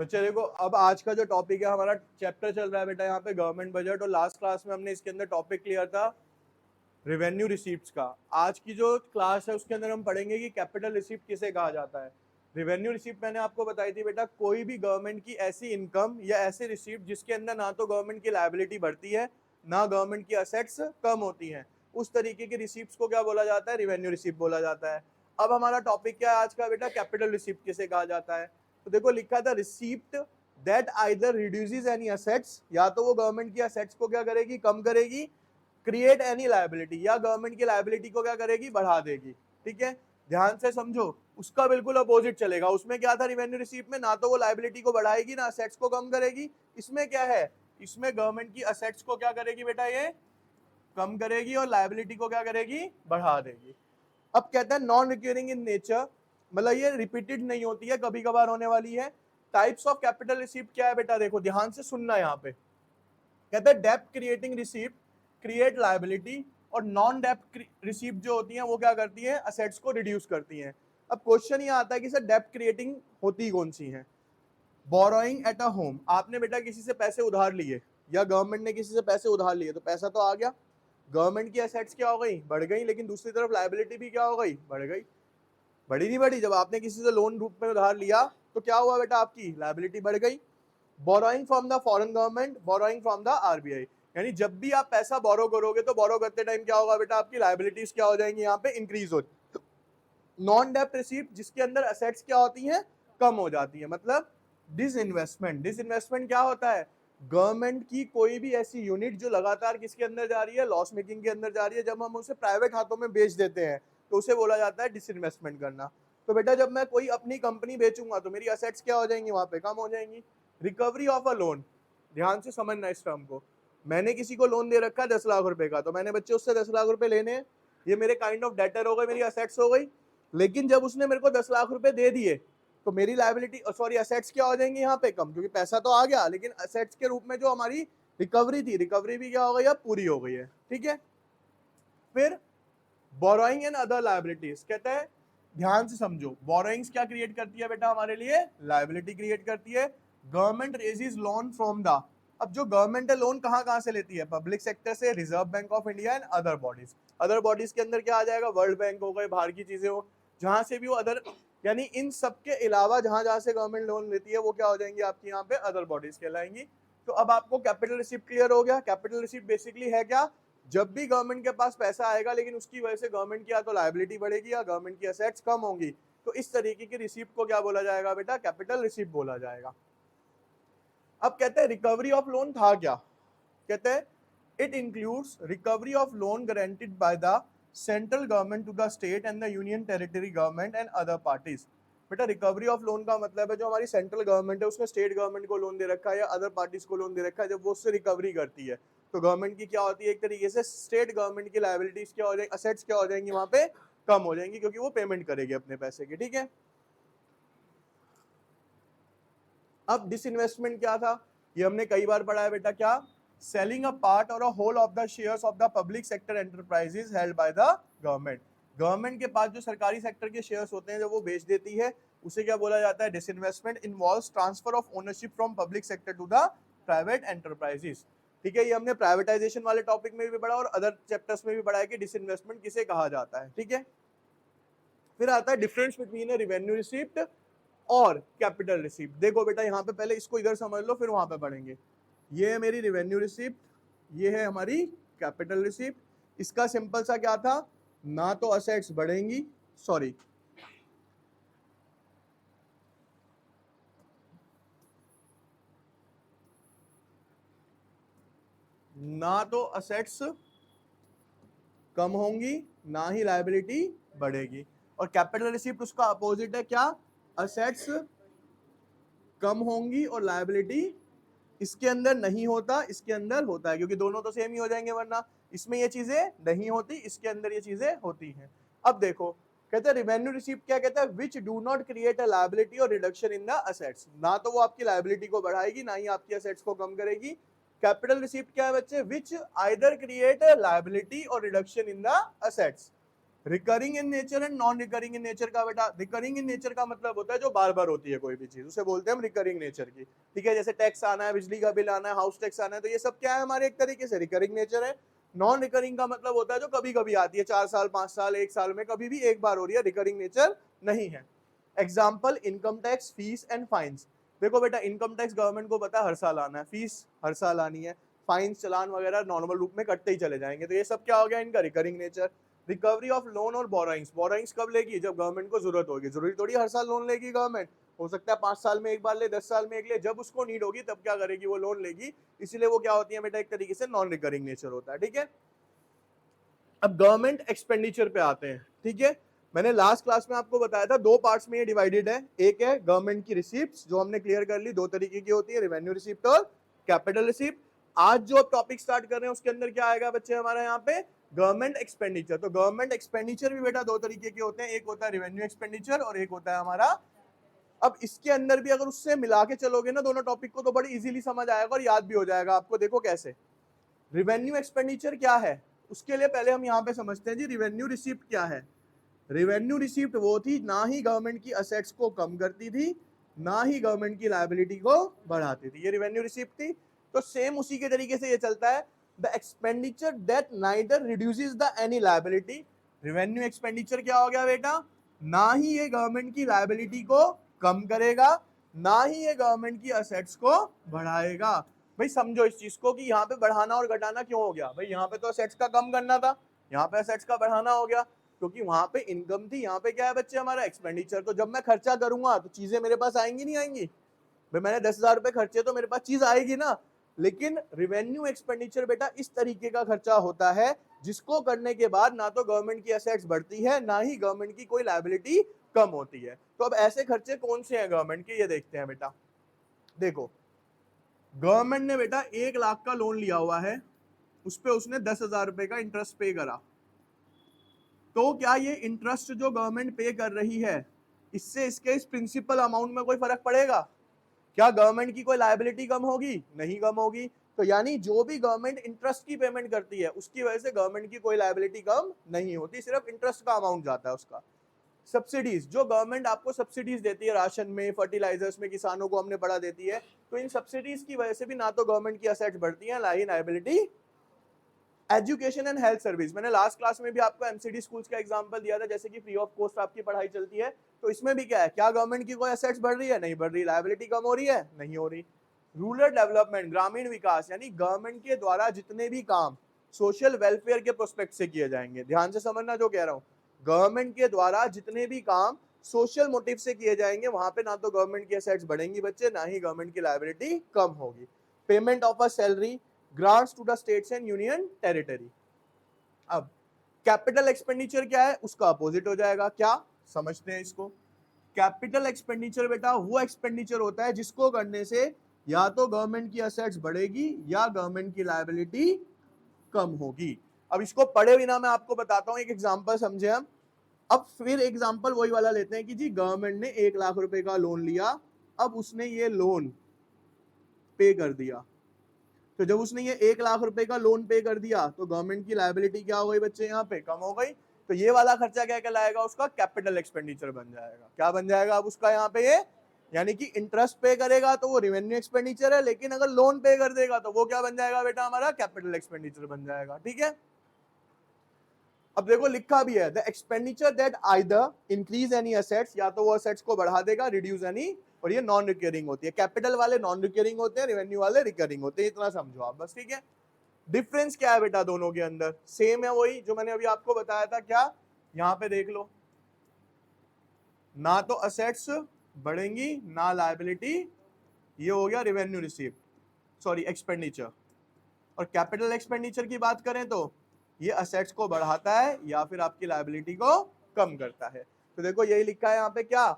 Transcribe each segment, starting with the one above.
बच्चे देखो, अब आज का जो टॉपिक है हमारा चैप्टर चल रहा है बेटा यहाँ पे गवर्नमेंट बजट, और लास्ट क्लास में हमने इसके अंदर टॉपिक क्लियर था रेवेन्यू रिसीप्ट्स का। आज की जो क्लास है उसके अंदर हम पढ़ेंगे कि कैपिटल रिसीप्ट किसे कहा जाता है। रेवेन्यू रिसीप्ट मैंने आपको बताई थी बेटा, कोई भी गवर्नमेंट की ऐसी इनकम या ऐसी रिसीप्ट जिसके अंदर ना तो गवर्नमेंट की लायबिलिटी बढ़ती है ना गवर्नमेंट की असेट्स कम होती हैं, उस तरीके की रिसीप्ट को क्या बोला जाता है? रेवेन्यू रिसीप्ट बोला जाता है। अब हमारा टॉपिक क्या है आज का बेटा? कैपिटल रिसीप्ट किसे कहा जाता है। तो देखो लिखा था receipt that either reduces any assets, या तो वो गवर्नमेंट की असेट्स को क्या करेगी? कम करेगी। क्रिएट एनी लायबिलिटी, या गवर्नमेंट की लायबिलिटी को क्या करेगी? बढ़ा देगी। ठीक है, ध्यान से समझो, उसका बिल्कुल अपोजिट चलेगा। उसमें क्या था रेवेन्यू रिसीप्ट में? ना तो वो लायबिलिटी को बढ़ाएगी ना असेट्स को कम करेगी। इसमें क्या है? इसमें गवर्नमेंट की असेट्स को क्या करेगी बेटा? ये कम करेगी और लायबिलिटी को क्या करेगी? बढ़ा देगी। अब कहता है नॉन रिकरिंग इन नेचर, मतलब ये रिपीटेड नहीं होती है, कभी कभार होने वाली है। टाइप्स ऑफ कैपिटल रिसीप्ट क्या है बेटा? देखो ध्यान से सुनना यहाँ पे। कहता है डेप्ट क्रिएटिंग रिसीप्ट क्रिएट लायबिलिटी, और नॉन डेप्ट रिसीप्ट जो होती हैं वो क्या करती हैं? असेट्स को रिड्यूस करती हैं। अब क्वेश्चन ये आता है कि सर डेप्ट क्रिएटिंग होती कौन सी है? बोरोइंग एट अ होम, आपने बेटा किसी से पैसे उधार लिए या गवर्नमेंट ने किसी से पैसे उधार लिए, तो पैसा तो आ गया, गवर्नमेंट की एसेट्स क्या हो गई? बढ़ गई, लेकिन दूसरी तरफ लायबिलिटी भी क्या हो गई? बढ़ गई। बढ़ी नहीं बढ़ी? जब आपने किसी से लोन रूप में उधार लिया तो क्या हुआ बेटा? आपकी लायबिलिटी बढ़ गई। Borrowing from the foreign government, borrowing from the RBI, यानी जब भी आप पैसा बोरो करोगे तो बोरो करते टाइम क्या होगा बेटा? आपकी लायबिलिटीज क्या हो जाएंगी? यहाँ पे इंक्रीज हो। नॉन डेप्ट रिसीप्ट जिसके अंदर असेट्स क्या होती हैं? कम हो जाती है। मतलब डिसइन्वेस्टमेंट, डिसइन्वेस्टमेंट क्या होता है? गवर्नमेंट की कोई भी ऐसी यूनिट जो लगातार किसके अंदर जा रही है? लॉस मेकिंग के अंदर जा रही है, जब हम उसे प्राइवेट हाथों में बेच देते हैं तो उसे बोला जाता है डिसइन्वेस्टमेंट करना। तो बेटा जब मैं कोई अपनी कंपनी बेचूंगा तो मेरी असेट्स क्या हो जाएंगी? वहां पे कम हो जाएंगी। रिकवरी ऑफ अ लोन, ध्यान से समझना इस टर्म को। मैंने किसी को लोन दे रखा है 10 लाख रुपए का, तो मैंने बच्चे उससे 10 लाख रुपए लेने हैं, ये मेरे काइंड ऑफ डेटर हो गए, मेरी असेट्स हो गई। लेकिन जब उसने मेरे को 10 लाख रुपए दे दिए तो मेरी लायबिलिटी सॉरी असेट्स क्या हो जाएंगी यहाँ पे? कम, क्योंकि पैसा तो आ गया, लेकिन असेट्स के रूप में जो हमारी रिकवरी थी, रिकवरी भी क्या हो गई? अब पूरी हो गई है। ठीक है, फिर बोरोइंग एंड अदर लायबिलिटीज, कहता है ध्यान से समझो, बोरोइंग्स क्या क्रिएट करती है बेटा हमारे लिए? लायबिलिटी क्रिएट करती है। Government raises loan from the, अब जो गवर्नमेंट है लोन कहाँ से लेती है? पब्लिक सेक्टर से, reserve bank of India and other bodies. Other bodies के अंदर क्या आ जाएगा? वर्ल्ड बैंक हो गए, बाहर की चीजें हो, जहां से भी वो अदर, यानी इन सब के अलावा जहां जहां से गवर्नमेंट लोन लेती है वो क्या हो जाएंगी? आपकी यहाँ पे अदर बॉडीज कहलाएंगी। तो अब आपको कैपिटल रिसीप्ट क्लियर हो गया। कैपिटल रिसीप्ट बेसिकली है क्या? जब भी गवर्नमेंट के पास पैसा आएगा लेकिन उसकी वजह से गवर्नमेंट की या तो लायबिलिटी बढ़ेगी या गवर्नमेंट की असेट्स कम होंगी, तो इस तरीके की रिसीप्ट को क्या बोला जाएगा बेटा? कैपिटल रिसीप्ट बोला जाएगा। अब कहते हैं रिकवरी ऑफ लोन था क्या? कहते हैं it includes recovery of loan guaranteed by the central government to the state and the union territory government and other parties. बेटा रिकवरी ऑफ लोन का मतलब है जो हमारी सेंट्रल गवर्नमेंट है उसने स्टेट गवर्नमेंट को लोन दे रखा है या अदर पार्टीज को लोन दे रखा है, जब वो उससे रिकवरी करती है तो गवर्नमेंट की क्या होती है? एक तरीके से स्टेट गवर्नमेंट की लायबिलिटीज क्या हो जाएगी? असेट्स क्या हो जाएंगी? वहां पे कम हो जाएंगी, क्योंकि वो पेमेंट करेगी अपने पैसे की। ठीक है, अब डिसइन्वेस्टमेंट क्या था? ये हमने कई बार पढ़ा है बेटा। क्या? Selling a part or a whole of the shares of the public sector enterprises held by the government. Government के पास जो सरकारी सेक्टर के शेयर्स होते हैं जब वो बेच देती है उसे क्या बोला जाता है? Disinvestment. Involves transfer of ownership from public sector to the private enterprises. ठीक है, ये हमने प्राइवेटाइजेशन वाले टॉपिक में भी पढ़ा और अदर चैप्टर्स में भी पढ़ा है कि डिसइन्वेस्टमेंट किसे कहा जाता है। ठीक है, फिर आता है डिफरेंस बिटवीन रेवेन्यू रिसीप्ट और कैपिटल रिसीप्ट। देखो बेटा यहाँ पे पहले इसको इधर समझ लो फिर वहां पे पढ़ेंगे। ये है मेरी रेवेन्यू रिसीप्ट, ये है हमारी कैपिटल रिसीप्ट। इसका सिंपल सा क्या था? ना तो असेट्स बढ़ेंगी, सॉरी ना तो असेट्स कम होंगी ना ही लायबिलिटी बढ़ेगी। और कैपिटल रिसीप्ट उसका अपोजिट है क्या? असेट्स कम होंगी और लायबिलिटी इसके अंदर नहीं होता, इसके अंदर होता है, क्योंकि दोनों तो सेम ही हो जाएंगे, वरना इसमें ये चीजें नहीं होती, इसके अंदर ये चीजें होती हैं। अब देखो कहते हैं रेवेन्यू रिसीप्ट क्या कहता है? विच do not create a liability और रिडक्शन इन द असेट्स, ना तो वो आपकी लायबिलिटी को बढ़ाएगी ना ही आपकी असेट्स को कम करेगी। कैपिटल रिसीप्ट क्या है बच्चे? विच आइदर क्रिएट अ लायबिलिटी और reduction in the assets, recurring in nature and non recurring in nature का बेटा, रिकरिंग इन नेचर का मतलब होता है जो बार बार होती है कोई भी चीज, उसे बोलते हैं हम रिकरिंग नेचर की। ठीक है, जैसे टैक्स आना है, बिजली का बिल आना है, हाउस टैक्स आना है, तो ये सब क्या है हमारे एक तरीके से रिकरिंग नेचर है। नॉन रिकरिंग का मतलब होता है जो कभी कभी आती है, 4 साल 5 साल 1 साल में कभी भी एक बार हो रही है, रिकरिंग नेचर नहीं है। Example income tax, fees and fines. देखो बेटा इनकम टैक्स गवर्नमेंट को पता है हर साल आना है, फीस हर साल आनी है, फाइन्स चलान वगैरह नॉर्मल रूप में कटते ही चले जाएंगे, तो ये सब क्या हो गया इनका recurring nature. Recovery of loan और बोरोइंग्स, बोरोइंग्स कब लेगी, जब गवर्नमेंट को जरूरत होगी, जरूरी थोड़ी हर साल लोन लेगी गवर्नमेंट, हो सकता है 5 साल में एक बार ले, 10 साल में एक ले, जब उसको नीड होगी तब क्या करेगी वो लोन लेगी, इसीलिए वो क्या होती है बेटा एक तरीके से नॉन रिकरिंग नेचर होता है। ठीक है, अब गवर्नमेंट एक्सपेंडिचर पे आते हैं। ठीक है, मैंने लास्ट क्लास में आपको बताया था दो पार्ट्स में ये डिवाइडेड है, एक है गवर्नमेंट की रिसीप्ट्स जो हमने क्लियर कर ली, दो तरीके की होती है, रेवेन्यू रिसीप्ट और कैपिटल रिसीप्ट। आज जो टॉपिक स्टार्ट कर रहे हैं उसके अंदर क्या आएगा बच्चे हमारे यहाँ पे, गवर्नमेंट एक्सपेंडिचर। तो गवर्नमेंट एक्सपेंडिचर भी बेटा दो तरीके के होते हैं, एक होता है रेवेन्यू एक्सपेंडिचर और एक होता है हमारा, अब इसके अंदर भी अगर उससे मिला के चलोगे ना दोनों टॉपिक को तो बड़ी इजीली समझ आएगा और याद भी हो जाएगा आपको। देखो कैसे, रिवेन्यू एक्सपेंडिचर क्या है, उसके लिए पहले हम यहाँ पे समझते हैं जी रिवेन्यू रिसीप्ट क्या है। रेवेन्यू रिसीप्ट वो थी ना ही गवर्नमेंट की असेट्स को कम करती थी ना ही गवर्नमेंट की लायबिलिटी को बढ़ाती थी, ये रेवेन्यू रिसीप्ट थी। तो सेम उसी के तरीके से ये चलता है, the expenditure that neither reduces the any liability. Revenue expenditure क्या हो गया बेटा, ना ही ये गवर्नमेंट की लायबिलिटी को कम करेगा ना ही ये गवर्नमेंट की असेट्स को बढ़ाएगा। भाई समझो इस चीज को कि यहाँ पे बढ़ाना और घटाना क्यों हो गया, भाई यहाँ पे तो असेट्स का कम करना था, यहाँ पे असेट्स का बढ़ाना हो गया, क्योंकि वहां पे इनकम थी, यहाँ पे क्या है बच्चे हमारा एक्सपेंडिचर। तो जब मैं खर्चा करूंगा तो चीजें मेरे पास आएंगी नहीं आएंगी, भाई मैंने 10,000 रुपए खर्चे तो मेरे पास चीज आएगी ना। लेकिन रिवेन्यू एक्सपेंडिचर बेटा इस तरीके का खर्चा होता है जिसको करने के बाद ना तो गवर्नमेंट की एसेट्स बढ़ती है ना ही गवर्नमेंट की कोई लायबिलिटी कम होती है। तो अब ऐसे खर्चे कौन से हैं गवर्नमेंट के, ये देखते हैं बेटा। देखो गवर्नमेंट ने बेटा 1 लाख का लोन लिया हुआ है, उस पर उसने 10,000 रुपए का इंटरेस्ट पे करा, तो क्या ये इंटरेस्ट जो गवर्नमेंट पे कर रही है इससे इसके इस प्रिंसिपल अमाउंट में कोई फर्क पड़ेगा, क्या गवर्नमेंट की कोई लायबिलिटी कम होगी, नहीं कम होगी। तो यानी जो भी गवर्नमेंट इंटरेस्ट की पेमेंट करती है उसकी वजह से गवर्नमेंट की कोई लायबिलिटी कम नहीं होती, सिर्फ इंटरेस्ट का अमाउंट जाता है उसका। सब्सिडीज, जो गवर्नमेंट आपको सब्सिडीज देती है राशन में, फर्टिलाइजर्स में, किसानों को हमने बढ़ा देती है, तो इन सब्सिडीज की वजह से भी ना तो गवर्नमेंट की असेट्स बढ़ती हैं ना ही liability. Education and health service, मैंने लास्ट क्लास में भी आपको एमसीडी स्कूल्स का एग्जांपल दिया था, जैसे कि फ्री ऑफ कॉस्ट आपकी पढ़ाई चलती है, तो इसमें भी क्या है, क्या गवर्नमेंट की कोई एसेट्स बढ़ रही है, नहीं बढ़ रही, लायबिलिटी कम हो रही है, नहीं हो रही। रूरल डेवलपमेंट, ग्रामीण विकास, यानी गवर्नमेंट के द्वारा जितने भी काम सोशल वेलफेयर के प्रोस्पेक्ट से किए जाएंगे, ध्यान से समझना जो कह रहा हूँ, गवर्नमेंट के द्वारा जितने भी काम सोशल मोटिव से किए जाएंगे वहां पे ना तो गवर्नमेंट की एसेट्स बढ़ेंगी बच्चे ना ही गवर्नमेंट की लायबिलिटी कम होगी। Payment of a salary, grants to the states and union territory. अब कैपिटल एक्सपेंडिचर क्या है, उसका अपोजिट हो जाएगा, क्या समझते हैं इसको। कैपिटल एक्सपेंडिचर बेटा वो एक्सपेंडिचर होता है जिसको करने से या तो गवर्नमेंट की असेट्स बढ़ेगी या गवर्नमेंट की लायबिलिटी कम होगी। अब इसको पढ़े बिना मैं आपको बताता हूं, एक एग्जांपल समझे हम। अब फिर एग्जांपल वही वाला लेते हैं कि जी गवर्नमेंट ने 1 लाख रुपए का लोन लिया, अब उसने ये लोन पे कर दिया, तो जब उसने ये 1 लाख रुपए का लोन पे कर दिया तो गवर्नमेंट की लायबिलिटी क्या हो गई बच्चे, यहाँ पे कम हो गई। तो ये वाला खर्चा क्या कहलाएगा, उसका कैपिटल एक्सपेंडिचर बन जाएगा। क्या बन जाएगा अब उसका यहाँ पे, ये यानी कि इंटरेस्ट पे करेगा तो वो रेवेन्यू एक्सपेंडिचर है, लेकिन अगर लोन पे कर देगा तो वो क्या बन जाएगा बेटा, हमारा कैपिटल एक्सपेंडिचर बन जाएगा। ठीक है, अब देखो लिखा भी है, the expenditure that either increase any assets, या तो वो असेट्स को बढ़ा देगा, रिड्यूस एनी, और ये नॉन रिकरिंग होती है। कैपिटल वाले नॉन रिकरिंग होते हैं, रेवेन्यू वाले रिकरिंग होते हैं, इतना समझो आप बस। ठीक है, डिफरेंस क्या है बेटा दोनों के अंदर, सेम है वही जो मैंने अभी आपको बताया था। क्या, यहां पे देख लो, ना तो असेट्स बढ़ेंगी ना लायबिलिटी, ये हो गया revenue receipt, sorry expenditure. Or capital expenditure की बात करें तो ये असेट्स को बढ़ाता है या फिर आपकी लायबिलिटी को कम करता है। तो देखो यही लिखा है यहाँ पे, क्या,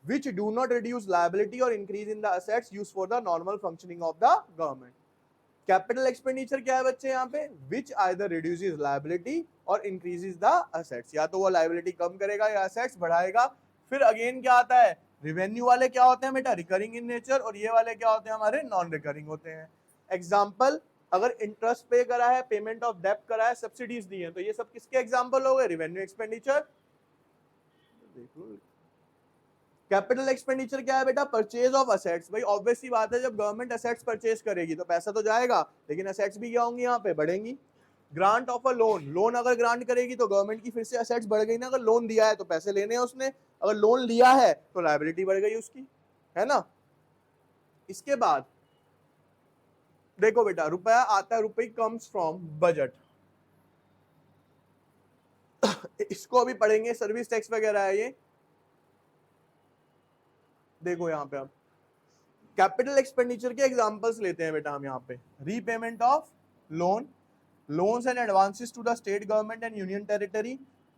which do not reduce liability और increase in the assets used for the normal functioning of the government. Capital expenditure क्या है बच्चे यहाँ पे, विच आइदर रिड्यूसेस लायबिलिटी और इंक्रीजेस द असेट्स, या तो वो लायबिलिटी कम करेगा या असेट्स बढ़ाएगा। फिर अगेन क्या आता है, रेवेन्यू वाले क्या होते हैं बेटा, रिकरिंग इन नेचर, और ये वाले क्या होते हैं हमारे, नॉन रिकरिंग होते हैं। एग्जाम्पल अगर इंटरेस्ट पे करा है, पेमेंट ऑफ डेब्ट करा है, सब्सिडीज दी है, तो ये सब किसके एग्जांपल हो गए? Revenue expenditure. कैपिटल एक्सपेंडिचर क्या है बेटा? Purchase of assets. भाई ऑब्वियस सी बात है, जब गवर्नमेंट असेट्स परचेज करेगी तो पैसा तो जाएगा, लेकिन असेट्स भी क्या होंगी? यहाँ पे बढ़ेंगी। Grant of a loan, loan अगर ग्रांट करेगी तो गवर्नमेंट की फिर से असेट्स बढ़ गई ना। अगर लोन दिया है तो पैसे लेने हैं उसने, अगर लोन लिया है तो लायबिलिटी बढ़ गई उसकी, है ना। इसके बाद देखो बेटा, रुपया आता है, रुपये कम्स फ्रॉम बजट। इसको अभी पढ़ेंगे, सर्विस टैक्स वगैरह है ये। देखो यहाँ पे आप कैपिटल एक्सपेंडिचर के एग्जांपल्स लेते हैं बेटा हम यहाँ पे। Repayment of loan, loans and advances to the state government and union territory,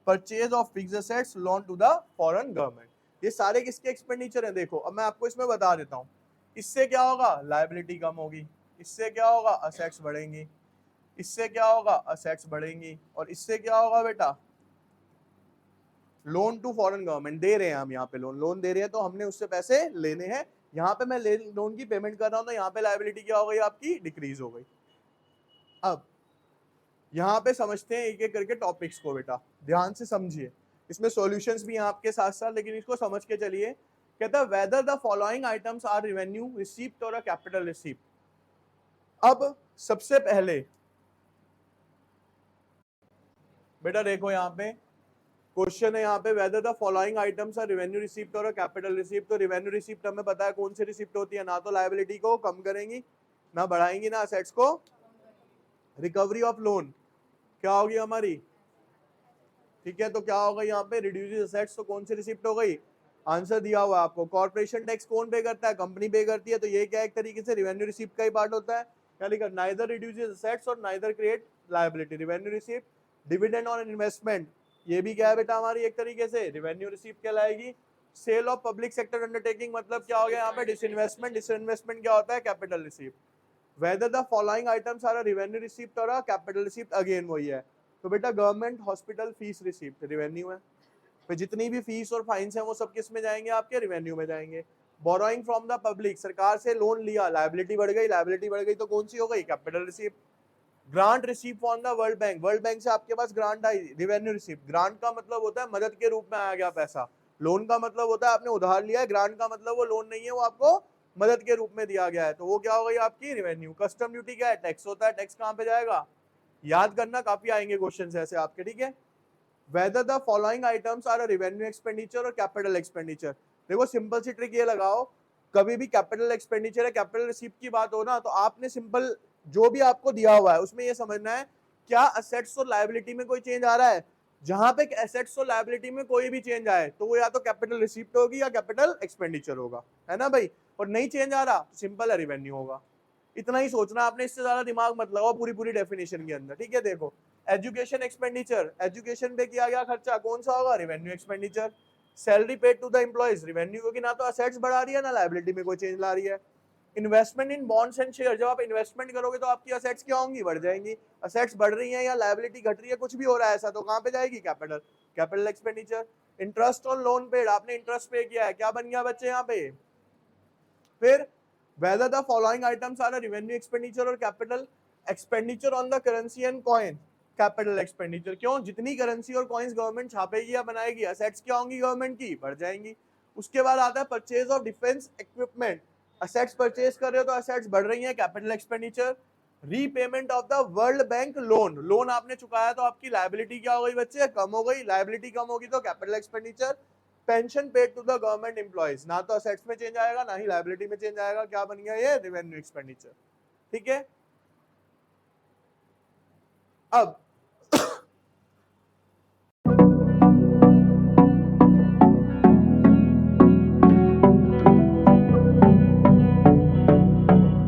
purchase of fixed assets, loan to the foreign government। ये सारे किसके एक्सपेंडिचर हैं? देखो अब मैं आपको इसमें बता देता हूँ। इससे क्या होगा? लायबिलिटी कम होगी। इससे क्या होगा? असेट्स बढ़ेंगी। इससे क्या होगा? असेट्स बढ़ेंगी। और इससे क्या होगा बेटा? लोन टू फॉरेन गवर्नमेंट दे रहे हैं हम यहाँ पे, लोन दे रहे हैं तो हमने उससे पैसे लेने हैं। यहाँ पे मैं लोन की पेमेंट कर रहा हूँ तो यहाँ पे लायबिलिटी क्या हो गई? आपकी डिक्रीज हो गई। अब यहाँ पे समझते हैं एक एक करके टॉपिक्स को बेटा, ध्यान से समझिए। इसमें सॉल्यूशंस भी हैं आपके साथ साथ, लेकिन इसको समझ के चलिए। कहता है whether the following items are revenue receipt or a capital receipt. अब सबसे पहले बेटा देखो यहाँ पे क्वेश्चन है, यहाँ पे whether the following items are revenue receipt or a capital receipt. तो रेवेन्यू रिसीप्ट हमें पता है कौन सी रिसीप्ट होती है, ना तो लायबिलिटी को कम करेंगी, ना बढ़ाएंगी, ना असेट्स को। रिकवरी ऑफ लोन क्या होगी हमारी? ठीक है, तो क्या होगा यहाँ पे? Reduce assets. तो कौन सी रिसिप्ट हो गई? आंसर दिया हुआ आपको। कॉर्पोरेशन टैक्स कौन पे करता है? कंपनी पे करती है, तो ये क्या एक तरीके से रेवेन्यू रिसिप्ट का ही पार्ट होता है। क्या लिखा? नाइदर रिड्यूसेस असेट्स और neither create liability. Revenue receipt. Dividend on investment, ये भी क्या है बेटा? हमारी एक तरीके से रेवेन्यू रिसिप्ट कहलाएगी। Sale of public sector undertaking, मतलब क्या हो गया यहाँ पे? डिसइन्वेस्टमेंट। डिसइन्वेस्टमेंट क्या होता है? Capital receipt. Whether the following items are revenue receipt or capital receipt, again वही है। तो बेटा government hospital fees receipt revenue है, तो जितनी भी फीस और फाइन्स हैं वो सब किस में जाएंगे? आपके रेवेन्यू में जाएंगे। बोरोइंग फ्रॉम द पब्लिक, सरकार से लोन लिया, लायबिलिटी बढ़ गई, लायबिलिटी बढ़ गई तो कौन सी हो गई? Capital receipt. Grant receive from the world bank, world bank से आपके पास ग्रांट आई, रेवेन्यू रिसिप्ट। ग्रांट का मतलब होता है मदद के रूप में आया गया पैसा। लोन का मतलब होता है आपने उधार लिया है। ग्रांट का मतलब वो लोन नहीं है, वो आपको मदद के रूप में दिया गया है, तो वो क्या हो गई? आपकी रेवेन्यू। कस्टम ड्यूटी क्या है? टैक्स होता है। टैक्स कहाँ पे जाएगा? याद करना, काफी आएंगे क्वेश्चन ऐसे आपके, ठीक है। Whether the following items are revenue expenditure or capital expenditure. देखो सिंपल सी ट्रिक ये लगाओ, कभी भी कैपिटल एक्सपेंडिचर है, कैपिटल रिसीप्ट की बात हो ना, तो आपने सिंपल जो भी आपको दिया हुआ है उसमें ये समझना है क्या असेट्स और लायबिलिटी में कोई चेंज आ रहा है। जहां पे एसेट्स और लायबिलिटी में कोई भी चेंज आए तो वो या तो कैपिटल रिसीप्ट होगी या कैपिटल एक्सपेंडिचर होगा, है ना भाई। और नहीं चेंज आ रहा तो सिंपल है, रेवेन्यू होगा। इतना ही सोचना आपने, इससे ज्यादा दिमाग मत लगाओ पूरी पूरी डेफिनेशन के अंदर, ठीक है। देखो एजुकेशन एक्सपेंडिचर, एजुकेशन पे किया गया खर्चा कौन सा होगा? Revenue expenditure. Salary paid to the employees, revenue, क्योंकि ना तो असेट्स बढ़ा रही है ना लायबिलिटी में कोई चेंज ला रही है। Investment in bonds and share, जब आप इन्वेस्टमेंट करोगे तो आपकी असेट्स क्या होंगी? बढ़ जाएंगी। असेट्स बढ़ रही हैं या लायबिलिटी घट रही है, कुछ भी हो रहा है ऐसा, तो कहाँ पे जाएगी? Capital, capital expenditure. Interest on loan paid, आपने इंटरेस्ट पे किया है, क्या बन गया बच्चे यहाँ पे? फिर whether the following items are a revenue expenditure और capital expenditure on the currency and coin, capital expenditure. क्यों? जितनी करेंसी और कॉइन्स गवर्नमेंट छापेगी या बनाएगी, असेट्स क्या होंगी गवर्नमेंट की? बढ़ जाएंगी। उसके बाद आता है purchase of defence equipment, assets purchase कर रहे हो तो असेट्स बढ़ रही हैं, capital expenditure. Repayment of the world bank loan, loan आपने चुकाया तो आपकी लायबिलिटी क्या हो गई बच्चे? कम हो गई। लायबिलिटी कम होगी तो capital expenditure. Pension paid to the government employees, ना तो असेट्स में चेंज आएगा ना ही लायबिलिटी में चेंज आएगा, क्या बन गया? ये रेवेन्यू एक्सपेंडिचर, ठीक है। अब